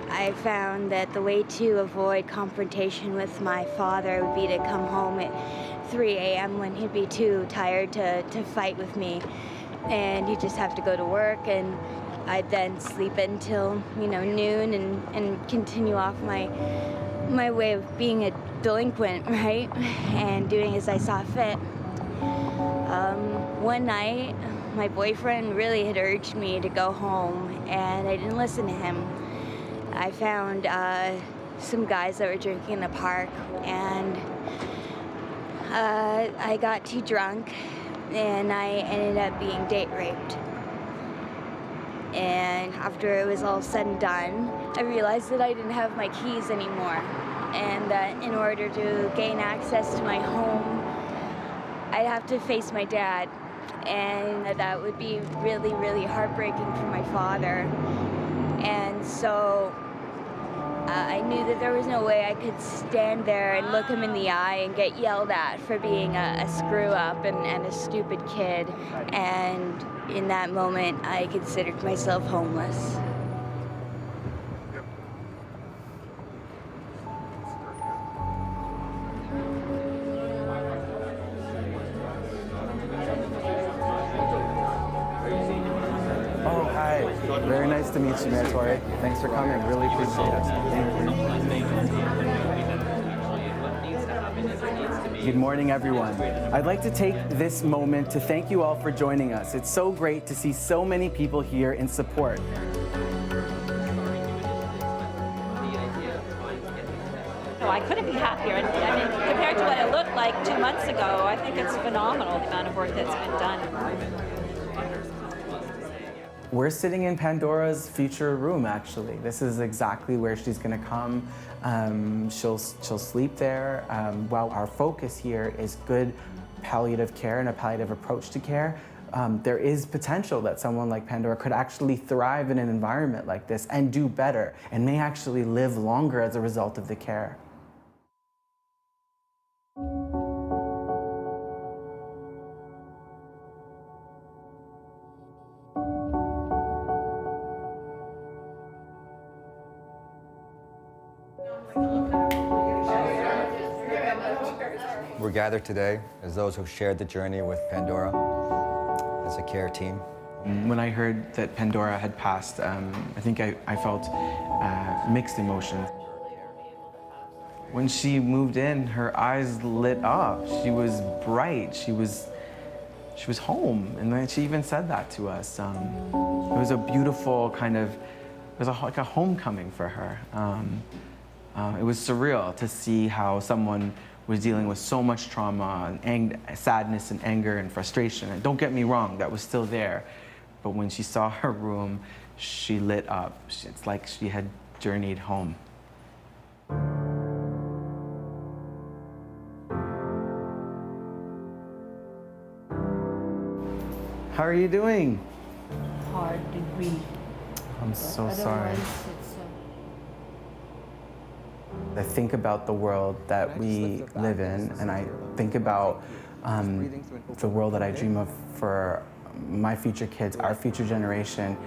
I found that the way to avoid confrontation with my father would be to come home at 3 a.m. when he'd be too tired to fight with me. And he'd just have to go to work, and I'd then sleep until, noon and continue off my way of being a delinquent, right? And doing as I saw fit. One night, my boyfriend really had urged me to go home, and I didn't listen to him. I found some guys that were drinking in the park, and I got too drunk, and I ended up being date raped. And after it was all said and done, I realized that I didn't have my keys anymore, and that in order to gain access to my home, I'd have to face my dad, and that would be really, really heartbreaking for my father. And so I knew that there was no way I could stand there and look him in the eye and get yelled at for being a screw-up and a stupid kid. And in that moment, I considered myself homeless. Very nice to meet you, Mayor Torrey. Thanks for coming. Really appreciate it. Thank you. Good morning, everyone. I'd like to take this moment to thank you all for joining us. It's so great to see so many people here in support. No, I couldn't be happier. I mean, compared to what it looked like 2 months ago, I think it's phenomenal, the amount of work that's been done. We're sitting in Pandora's future room, actually. This is exactly where she's gonna come. She'll sleep there. While our focus here is good palliative care and a palliative approach to care, there is potential that someone like Pandora could actually thrive in an environment like this and do better, and may actually live longer as a result of the care. We're gathered today as those who shared the journey with Pandora as a care team. When I heard that Pandora had passed, I think I felt mixed emotions. When she moved in, her eyes lit up. She was bright. She was home, and then she even said that to us. It was a beautiful kind of, it was like a homecoming for her. It was surreal to see how someone was dealing with so much trauma and sadness and anger and frustration. And don't get me wrong, that was still there. But when she saw her room, she lit up. It's like she had journeyed home. How are you doing? Hard to breathe. I'm so sorry. I think about the world that we live in, and I think about the world that I dream of for my future kids, our future generation,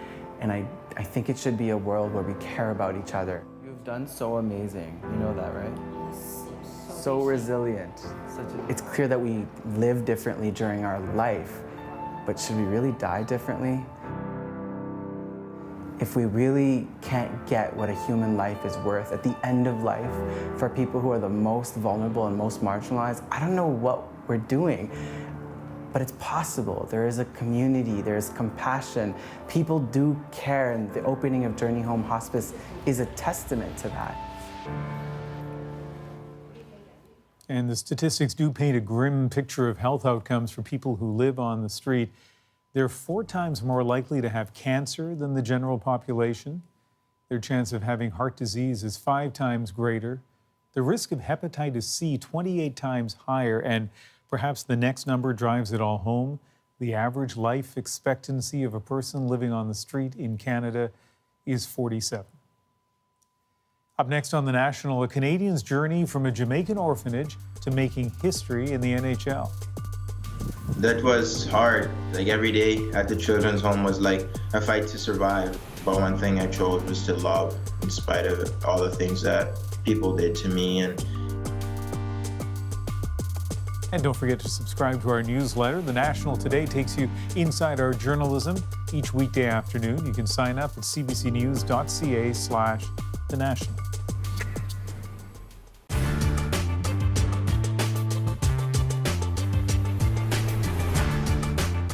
And I think it should be a world where we care about each other. You've done so amazing. You know that, right? So resilient. It's clear that we live differently during our life, but should we really die differently? If we really can't get what a human life is worth at the end of life for people who are the most vulnerable and most marginalized, I don't know what we're doing. But it's possible. There is a community, there's compassion. People do care, and the opening of Journey Home Hospice is a testament to that. And the statistics do paint a grim picture of health outcomes for people who live on the street. They're 4 times more likely to have cancer than the general population. Their chance of having heart disease is 5 times greater. The risk of hepatitis C 28 times higher, and perhaps the next number drives it all home. The average life expectancy of a person living on the street in Canada is 47. Up next on The National, a Canadian's journey from a Jamaican orphanage to making history in the NHL. That was hard. Like every day at the children's home was like a fight to survive. But one thing I chose was to love in spite of all the things that people did to me. And don't forget to subscribe to our newsletter. The National Today takes you inside our journalism each weekday afternoon. You can sign up at cbcnews.ca/thenational.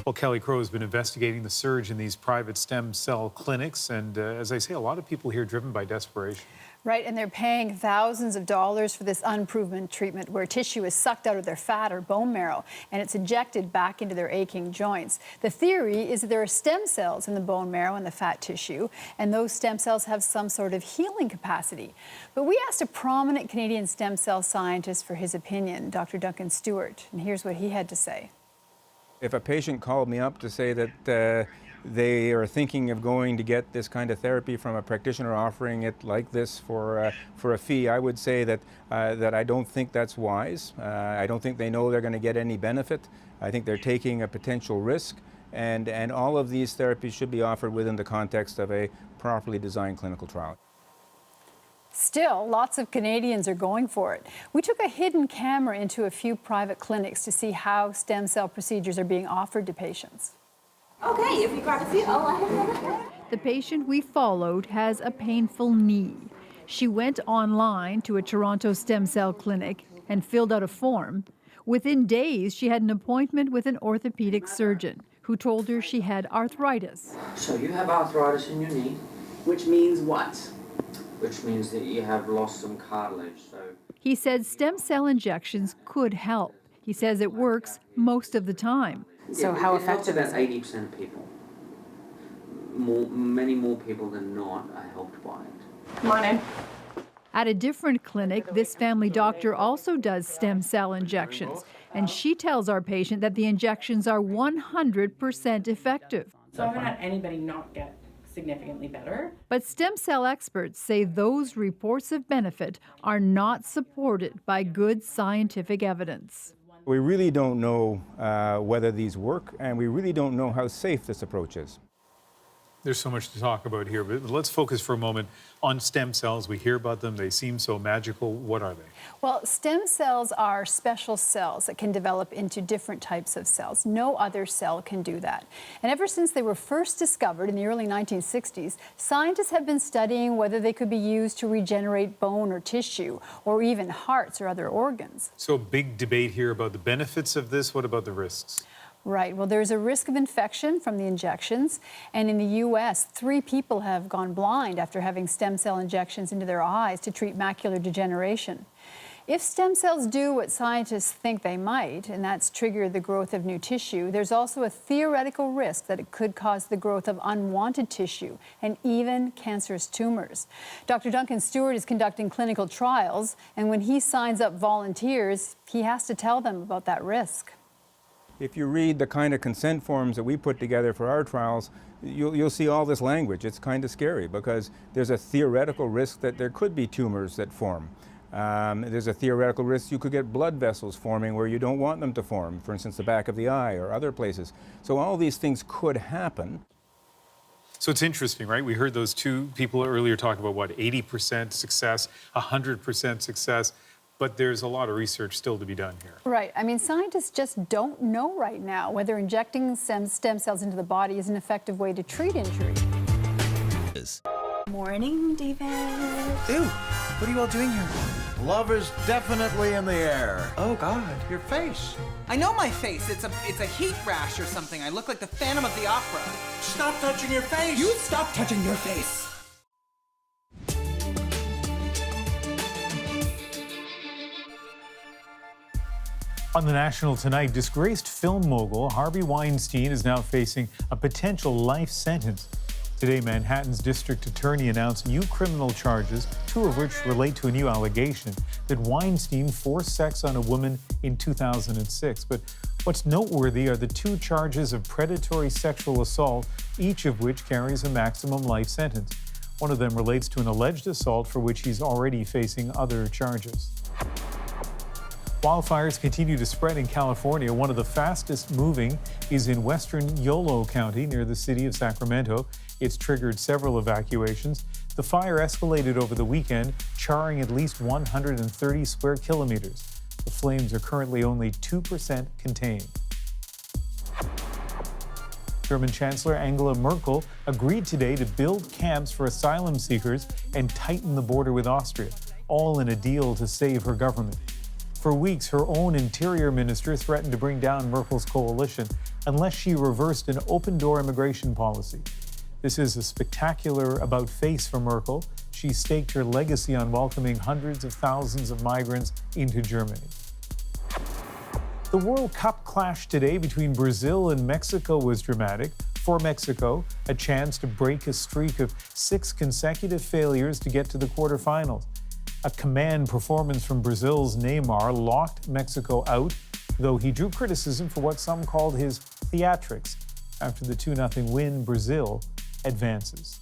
Well, Kelly Crow has been investigating the surge in these private stem cell clinics. And as I say, a lot of people here driven by desperation. Right, and they're paying thousands of dollars for this unproven treatment where tissue is sucked out of their fat or bone marrow and it's injected back into their aching joints. The theory is that there are stem cells in the bone marrow and the fat tissue, and those stem cells have some sort of healing capacity. But we asked a prominent Canadian stem cell scientist for his opinion, Dr. Duncan Stewart, and here's what he had to say. If a patient called me up to say that they are thinking of going to get this kind of therapy from a practitioner offering it like this for a fee, I would say that I don't think that's wise. I don't think they know they're going to get any benefit. I think they're taking a potential risk, and all of these therapies should be offered within the context of a properly designed clinical trial. Still, lots of Canadians are going for it. We took a hidden camera into a few private clinics to see how stem cell procedures are being offered to patients. Okay, if you got a few, The patient we followed has a painful knee. She went online to a Toronto stem cell clinic and filled out a form. Within days, she had an appointment with an orthopedic surgeon who told her she had arthritis. So you have arthritis in your knee. Which means what? Which means that you have lost some cartilage. So He said stem cell injections could help. He says it works most of the time. So how effective is it? About 80% of people. Many more people than not are helped by it. Come on in. At a different clinic, this family doctor also does stem cell injections, and she tells our patient that the injections are 100% effective. So I haven't had anybody not get significantly better. But stem cell experts say those reports of benefit are not supported by good scientific evidence. We really don't know whether these work, and we really don't know how safe this approach is. There's so much to talk about here, but let's focus for a moment on stem cells. We hear about them. They seem so magical. What are they? Well, stem cells are special cells that can develop into different types of cells. No other cell can do that. And ever since they were first discovered in the early 1960s, scientists have been studying whether they could be used to regenerate bone or tissue, or even hearts or other organs. So big debate here about the benefits of this. What about the risks? Right. Well, there's a risk of infection from the injections. And in the U.S., 3 people have gone blind after having stem cell injections into their eyes to treat macular degeneration. If stem cells do what scientists think they might, and that's trigger the growth of new tissue, there's also a theoretical risk that it could cause the growth of unwanted tissue and even cancerous tumors. Dr. Duncan Stewart is conducting clinical trials, and when he signs up volunteers, he has to tell them about that risk. If you read the kind of consent forms that we put together for our trials, you'll see all this language. It's kind of scary because there's a theoretical risk that there could be tumors that form. There's a theoretical risk you could get blood vessels forming where you don't want them to form, for instance, the back of the eye or other places. So all these things could happen. So it's interesting, right? We heard those two people earlier talk about, what, 80% success, 100% success, but there's a lot of research still to be done here. Right. I mean, scientists just don't know right now whether injecting stem cells into the body is an effective way to treat injury. Morning, David. Ew, what are you all doing here? Love is definitely in the air. Oh, God, your face. I know my face. It's a heat rash or something. I look like the Phantom of the Opera. Stop touching your face. You stop touching your face. On the National tonight, disgraced film mogul Harvey Weinstein is now facing a potential life sentence. Today, Manhattan's district attorney announced new criminal charges, two of which relate to a new allegation that Weinstein forced sex on a woman in 2006. But what's noteworthy are the two charges of predatory sexual assault, each of which carries a maximum life sentence. One of them relates to an alleged assault for which he's already facing other charges. Wildfires continue to spread in California. One of the fastest moving is in western Yolo County near the city of Sacramento. It's triggered several evacuations. The fire escalated over the weekend, charring at least 130 square kilometers. The flames are currently only 2% contained. German Chancellor Angela Merkel agreed today to build camps for asylum seekers and tighten the border with Austria, all in a deal to save her government. For weeks, her own interior minister threatened to bring down Merkel's coalition unless she reversed an open-door immigration policy. This is a spectacular about-face for Merkel. She staked her legacy on welcoming hundreds of thousands of migrants into Germany. The World Cup clash today between Brazil and Mexico was dramatic. For Mexico, a chance to break a streak of 6 consecutive failures to get to the quarterfinals. A command performance from Brazil's Neymar locked Mexico out, though he drew criticism for what some called his theatrics. After the 2-0 win, Brazil advances.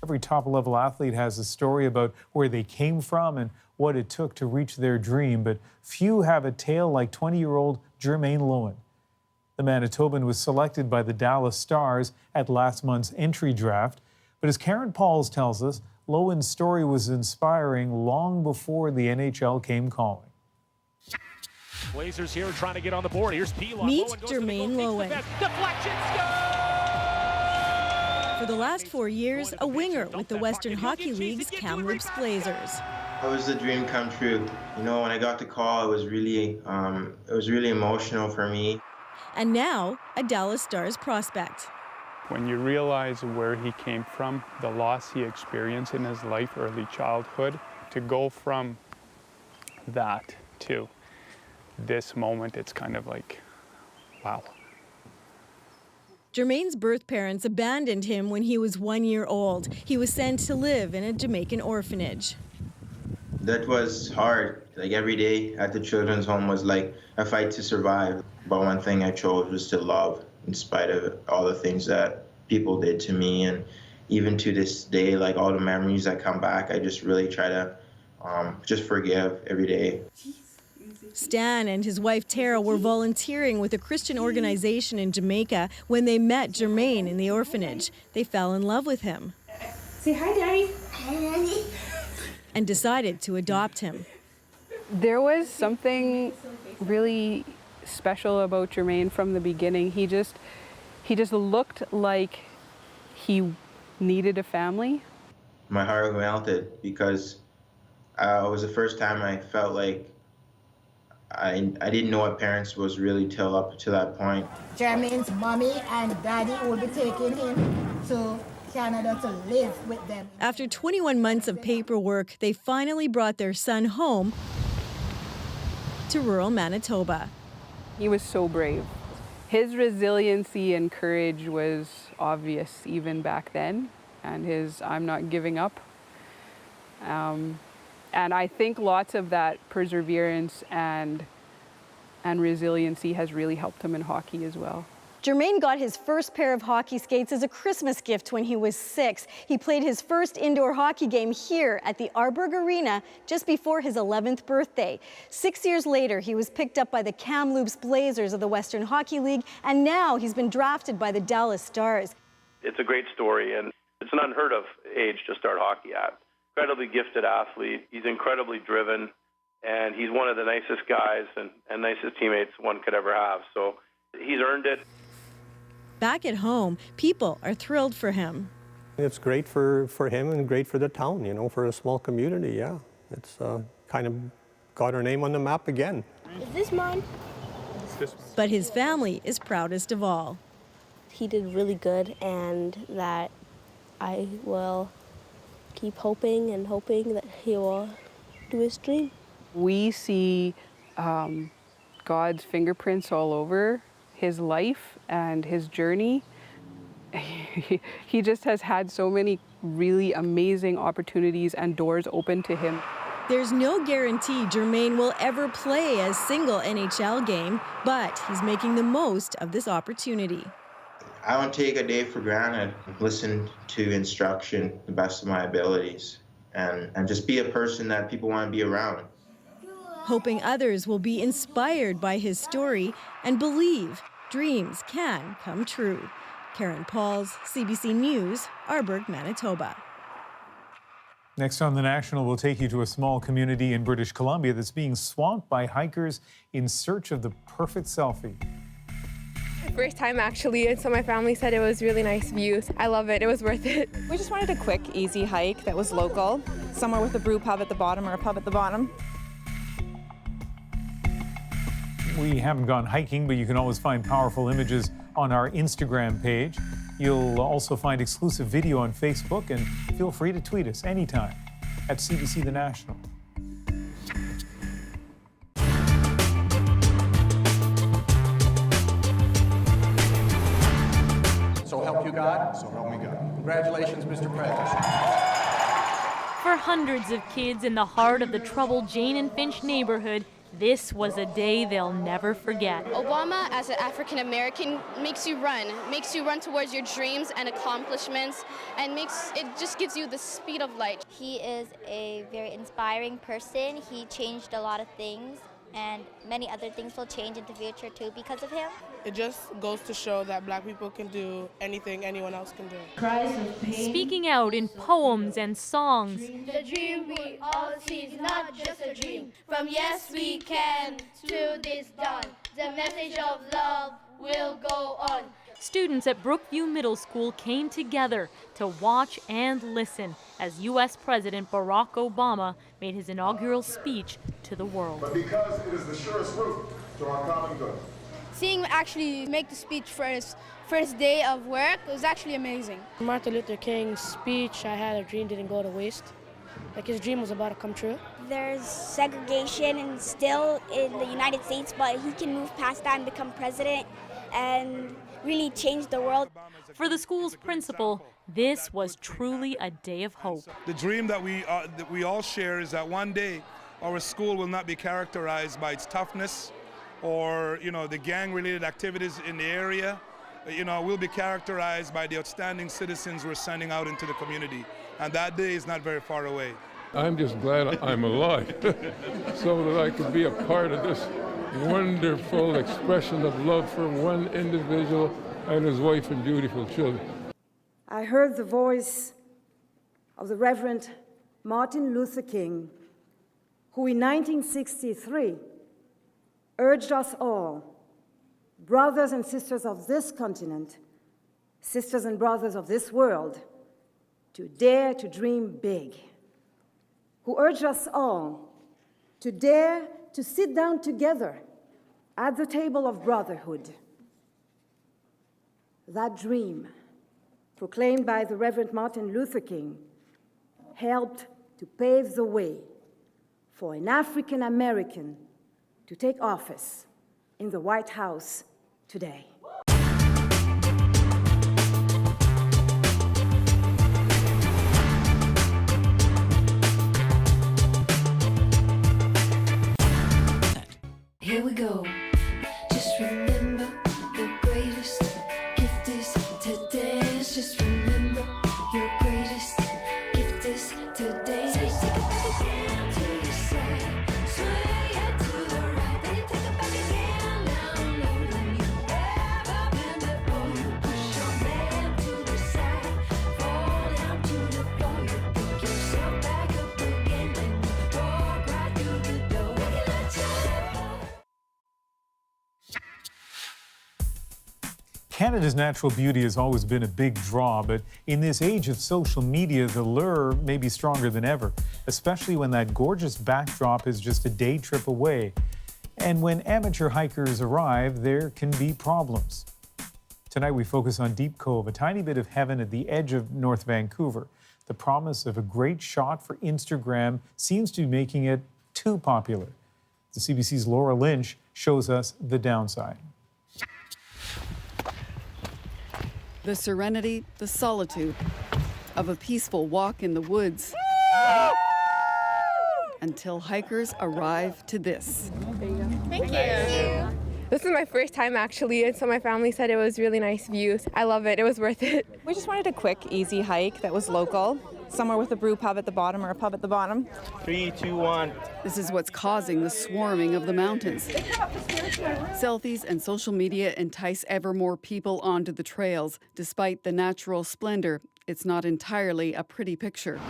Every top-level athlete has a story about where they came from and what it took to reach their dream, but few have a tale like 20-year-old Jermaine Loewen. The Manitoban was selected by the Dallas Stars at last month's entry draft, but as Karen Pauls tells us, Loewen's story was inspiring long before the NHL came calling. Blazers here trying to get on the board. Here's Pilon. Meet Jermaine Loewen. Deflection, score! For the last 4 years, a winger with the Western Hockey League's Kamloops Blazers. It was a dream come true. You know, when I got the call, it was really emotional for me. And now, a Dallas Stars prospect. When you realize where he came from, the loss he experienced in his life, early childhood, to go from that to this moment, it's kind of like, wow. Jermaine's birth parents abandoned him when he was 1 year old. He was sent to live in a Jamaican orphanage. That was hard. Like every day at the children's home was like a fight to survive. But one thing I chose was to love, in spite of all the things that people did to me. And even to this day, like all the memories that come back, I just really try to just forgive every day. Stan and his wife Tara were volunteering with a Christian organization in Jamaica when they met Jermaine in the orphanage. They fell in love with him. Say hi, Daddy. Hi, Daddy. And decided to adopt him. There was something really special about Jermaine from the beginning. He just looked like he needed a family. My heart melted because it was the first time I felt like I didn't know what parents was really till up to that point. Jermaine's mommy and daddy will be taking him to Canada to live with them. After 21 months of paperwork, they finally brought their son home to rural Manitoba. He was so brave. His resiliency and courage was obvious even back then, and his I'm not giving up. And I think lots of that perseverance and resiliency has really helped him in hockey as well. Jermaine got his first pair of hockey skates as a Christmas gift when he was 6. He played his first indoor hockey game here at the Arburg Arena just before his 11th birthday. 6 years later, he was picked up by the Kamloops Blazers of the Western Hockey League, and now he's been drafted by the Dallas Stars. It's a great story, and it's an unheard of age to start hockey at. Incredibly gifted athlete. He's incredibly driven, and he's one of the nicest guys and nicest teammates one could ever have. So he's earned it. Back at home, people are thrilled for him. It's great for him and great for the town, you know, for a small community, yeah. It's kind of got our name on the map again. Is this mine? But his family is proudest of all. He did really good, and that I will keep hoping that he will do his dream. We see God's fingerprints all over his life and his journey. He just has had so many really amazing opportunities and doors open to him. There's no guarantee Jermaine will ever play a single NHL game, but he's making the most of this opportunity. I don't take a day for granted. Listen to instruction to the best of my abilities and just be a person that people want to be around. Hoping others will be inspired by his story and believe dreams can come true. Karen Pauls, CBC News, Arborg, Manitoba. Next on The National, we'll take you to a small community in British Columbia that's being swamped by hikers in search of the perfect selfie. First time actually, and so my family said it was really nice views. I love it. It was worth it. We just wanted a quick, easy hike that was local, somewhere with a brew pub at the bottom or a pub at the bottom. We haven't gone hiking, but you can always find powerful images on our Instagram page. You'll also find exclusive video on Facebook, and feel free to tweet us anytime at CBC The National. So help you God. So help me God. Congratulations, Mr. Prentice. For hundreds of kids in the heart of the troubled Jane and Finch neighborhood, this was a day they'll never forget. Obama, as an African American, makes you run towards your dreams and accomplishments, and it just gives you the speed of light. He is a very inspiring person. He changed a lot of things, and many other things will change in the future too because of him. It just goes to show that Black people can do anything anyone else can do. Speaking out in poems and songs. The dream we all see is not just a dream. From yes we can to this dawn, the message of love will go on. Students at Brookview Middle School came together to watch and listen as U.S. President Barack Obama made his inaugural speech to the world. But because it is the surest route to our common good. Seeing him actually make the speech for his first day of work was actually amazing. Martin Luther King's speech, I had a dream, didn't go to waste. Like his dream was about to come true. There's segregation and still in the United States, but he can move past that and become president and really change the world. For the school's principal, this was truly a day of hope. The dream that we all share is that one day our school will not be characterized by its toughness or, the gang-related activities in the area. We'll be characterized by the outstanding citizens we're sending out into the community. And that day is not very far away. I'm just glad I'm alive so that I could be a part of this wonderful expression of love for one individual and his wife and beautiful children. I heard the voice of the Reverend Martin Luther King, who in 1963 urged us all, brothers and sisters of this continent, sisters and brothers of this world, to dare to dream big, who urged us all to dare to sit down together at the table of brotherhood. That dream, proclaimed by the Reverend Martin Luther King, helped to pave the way for an African American to take office in the White House today. Here we go. Just remember the greatest gift is today. Just remember your greatest gift is today. So take it back again to your side. Sway it to the right. Then you take it back again. Now, then you Canada's natural beauty has always been a big draw, but in this age of social media, the lure may be stronger than ever, especially when that gorgeous backdrop is just a day trip away. And when amateur hikers arrive, there can be problems. Tonight we focus on Deep Cove, a tiny bit of heaven at the edge of North Vancouver. The promise of a great shot for Instagram seems to be making it too popular. The CBC's Laura Lynch shows us the downside. The serenity, the solitude of a peaceful walk in the woods until hikers arrive to this. Thank you. This is my first time actually, and so my family said it was really nice views. I love it. It was worth it. We just wanted a quick, easy hike that was local, somewhere with a brew pub at the bottom or a pub at the bottom. 3, 2, 1. This is what's causing the swarming of the mountains. Selfies and social media entice ever more people onto the trails. Despite the natural splendor, it's not entirely a pretty picture.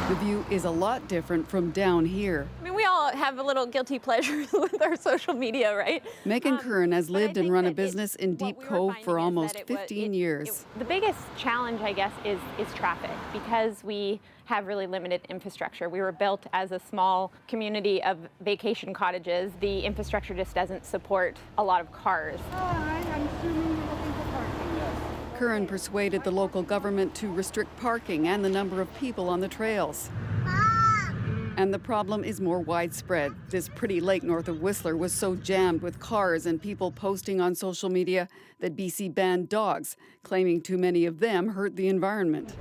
The view is a lot different from down here. I mean, we all have a little guilty pleasure with our social media, right? Megan Curran has lived and run a business in Deep Cove for almost 15 years. The biggest challenge, I guess, is traffic, because we have really limited infrastructure. We were built as a small community of vacation cottages. The infrastructure just doesn't support a lot of cars. I'm assuming you're looking for parking. Curran persuaded the local government to restrict parking and the number of people on the trails. And the problem is more widespread. This pretty lake north of Whistler was so jammed with cars and people posting on social media that BC banned dogs, claiming too many of them hurt the environment.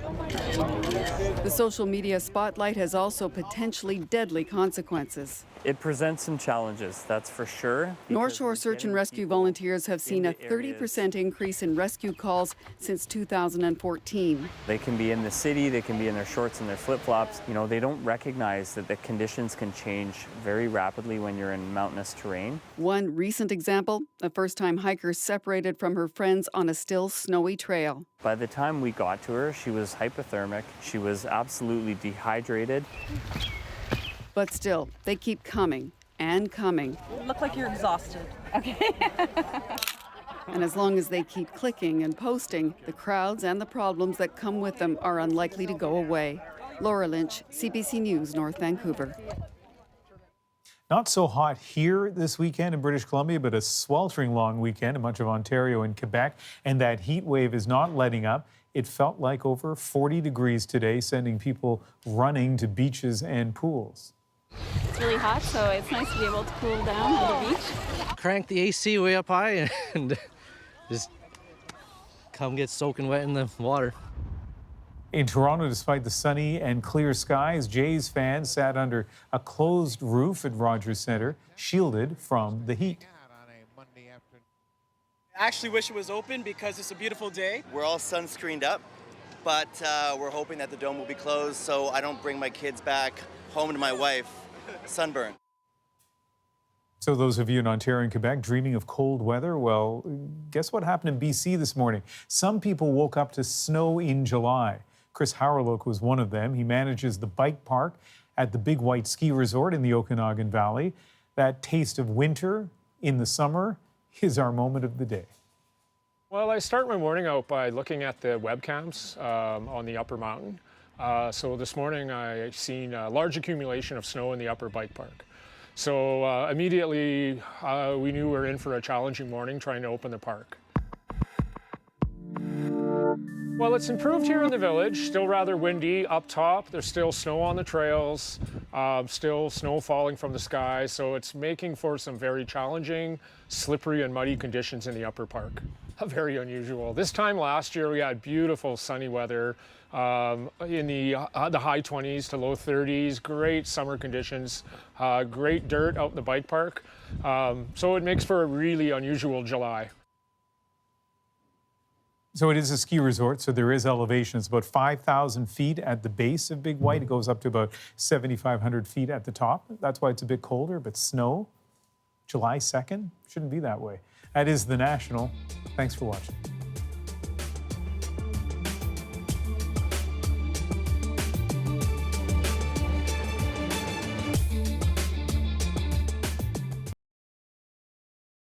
The social media spotlight has also potentially deadly consequences. It presents some challenges, that's for sure. North Shore Search and Rescue volunteers have seen a 30% increase in rescue calls since 2014. They can be in the city, they can be in their shorts and their flip-flops. You know, they don't recognize that the conditions can change very rapidly when you're in mountainous terrain. One recent example, a first-time hiker separated from her friends on a still snowy trail. By the time we got to her, she was hypothermic. She was absolutely dehydrated. But still, they keep coming and coming. You look like you're exhausted. Okay. And as long as they keep clicking and posting, the crowds and the problems that come with them are unlikely to go away. Laura Lynch, CBC News, North Vancouver. Not so hot here this weekend in British Columbia, but a sweltering long weekend in much of Ontario and Quebec. And that heat wave is not letting up. It felt like over 40 degrees today, sending people running to beaches and pools. It's really hot, so it's nice to be able to cool down at the beach. Crank the AC way up high and just come get soaking wet in the water. In Toronto, despite the sunny and clear skies, Jays fans sat under a closed roof at Rogers Centre, shielded from the heat. I actually wish it was open because it's a beautiful day. We're all sunscreened up, but we're hoping that the dome will be closed so I don't bring my kids back home to my wife sunburned. So those of you in Ontario and Quebec dreaming of cold weather, well, guess what happened in BC this morning? Some people woke up to snow in July. Chris Howrlock was one of them. He manages the bike park at the Big White Ski Resort in the Okanagan Valley. That taste of winter in the summer is our moment of the day. Well, I start my morning out by looking at the webcams on the upper mountain. So this morning I seen a large accumulation of snow in the upper bike park. So immediately we knew we were in for a challenging morning trying to open the park. Well, it's improved here in the village, still rather windy up top. There's still snow on the trails, still snow falling from the sky. So it's making for some very challenging, slippery and muddy conditions in the upper park. Very unusual. This time last year we had beautiful sunny weather in the high 20s to low 30s, great summer conditions, great dirt out in the bike park. So it makes for a really unusual July. So it is a ski resort, so there is elevation. It's about 5,000 feet at the base of Big White. It goes up to about 7,500 feet at the top. That's why it's a bit colder, but snow, July 2nd, shouldn't be that way. That is The National. Thanks for watching.